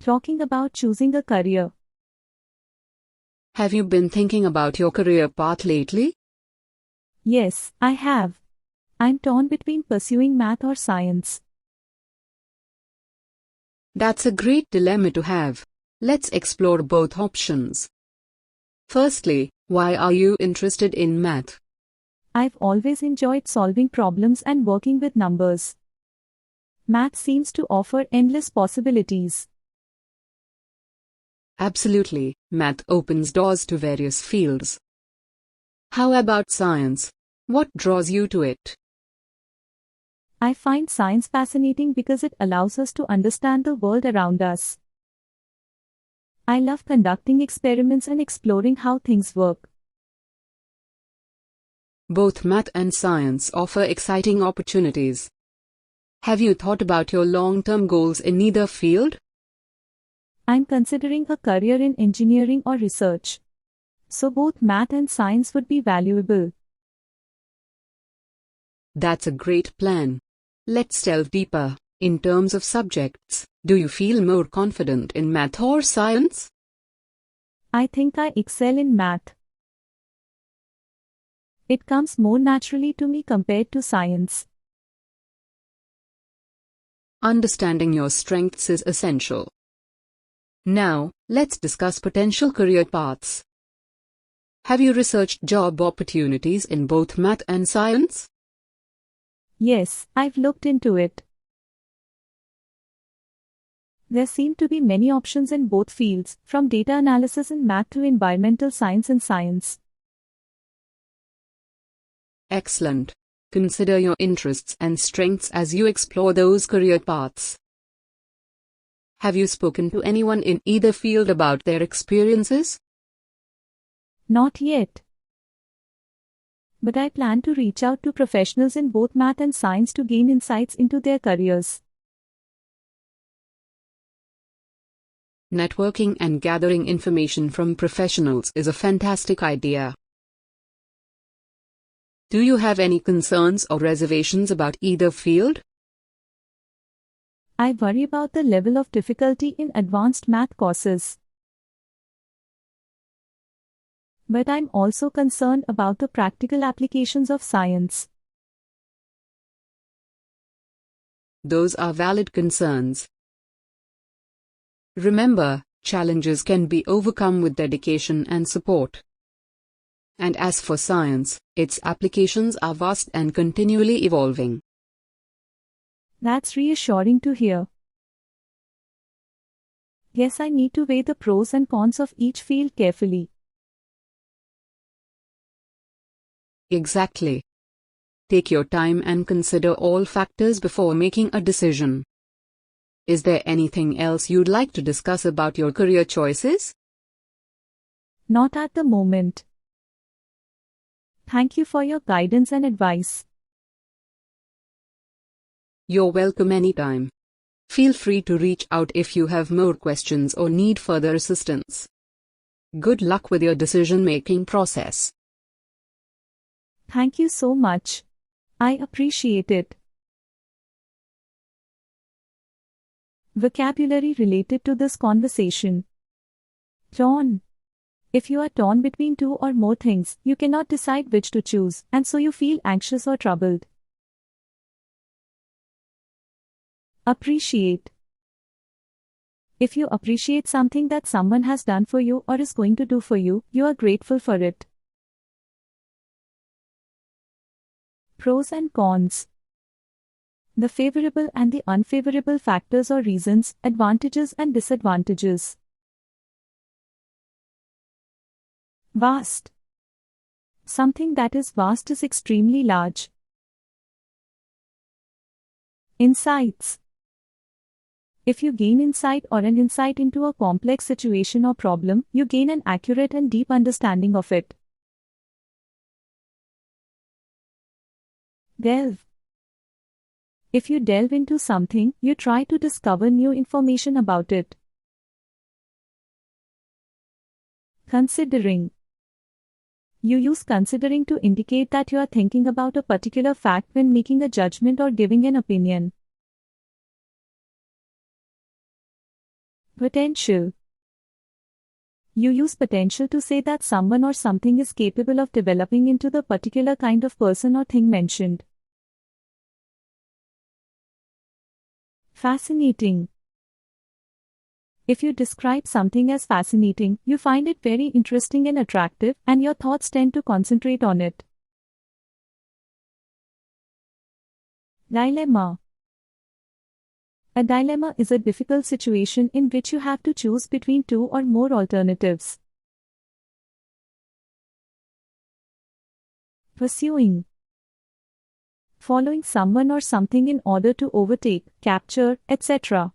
Talking about choosing a career. Have you been thinking about your career path lately? Yes, I have. I'm torn between pursuing math or science. That's a great dilemma to have. Let's explore both options. Firstly, why are you interested in math? I've always enjoyed solving problems and working with numbers. Math seems to offer endless possibilities. Absolutely, math opens doors to various fields. How about science? What draws you to it? I find science fascinating because it allows us to understand the world around us. I love conducting experiments and exploring how things work. Both math and science offer exciting opportunities. Have you thought about your long-term goals in either field? I'm considering a career in engineering or research. So both math and science would be valuable. That's a great plan. Let's delve deeper. In terms of subjects, do you feel more confident in math or science? I think I excel in math. It comes more naturally to me compared to science. Understanding your strengths is essential. Now, let's discuss potential career paths. Have you researched job opportunities in both math and science? Yes, I've looked into it. There seem to be many options in both fields, from data analysis in math to environmental science in science. Excellent. Consider your interests and strengths as you explore those career paths. Have you spoken to anyone in either field about their experiences? Not yet. But I plan to reach out to professionals in both math and science to gain insights into their careers. Networking and gathering information from professionals is a fantastic idea. Do you have any concerns or reservations about either field? I worry about the level of difficulty in advanced math courses. But I'm also concerned about the practical applications of science. Those are valid concerns. Remember, challenges can be overcome with dedication and support. And as for science, its applications are vast and continually evolving. That's reassuring to hear. Yes, I need to weigh the pros and cons of each field carefully. Exactly. Take your time and consider all factors before making a decision. Is there anything else you'd like to discuss about your career choices? Not at the moment. Thank you for your guidance and advice. You're welcome anytime. Feel free to reach out if you have more questions or need further assistance. Good luck with your decision-making process. Thank you so much. I appreciate it. Vocabulary related to this conversation. Torn. If you are torn between two or more things, you cannot decide which to choose, and so you feel anxious or troubled. Appreciate. If you appreciate something that someone has done for you or is going to do for you, you are grateful for it. Pros and cons. The favorable and the unfavorable factors or reasons, advantages and disadvantages. Vast. Something that is vast is extremely large. Insights. If you gain insight or an insight into a complex situation or problem, you gain an accurate and deep understanding of it. Delve. If you delve into something, you try to discover new information about it. Considering. You use considering to indicate that you are thinking about a particular fact when making a judgment or giving an opinion. Potential. You use potential to say that someone or something is capable of developing into the particular kind of person or thing mentioned. Fascinating. If you describe something as fascinating, you find it very interesting and attractive, and your thoughts tend to concentrate on it. Dilemma. A dilemma is a difficult situation in which you have to choose between two or more alternatives. Pursuing. Following someone or something in order to overtake, capture, etc.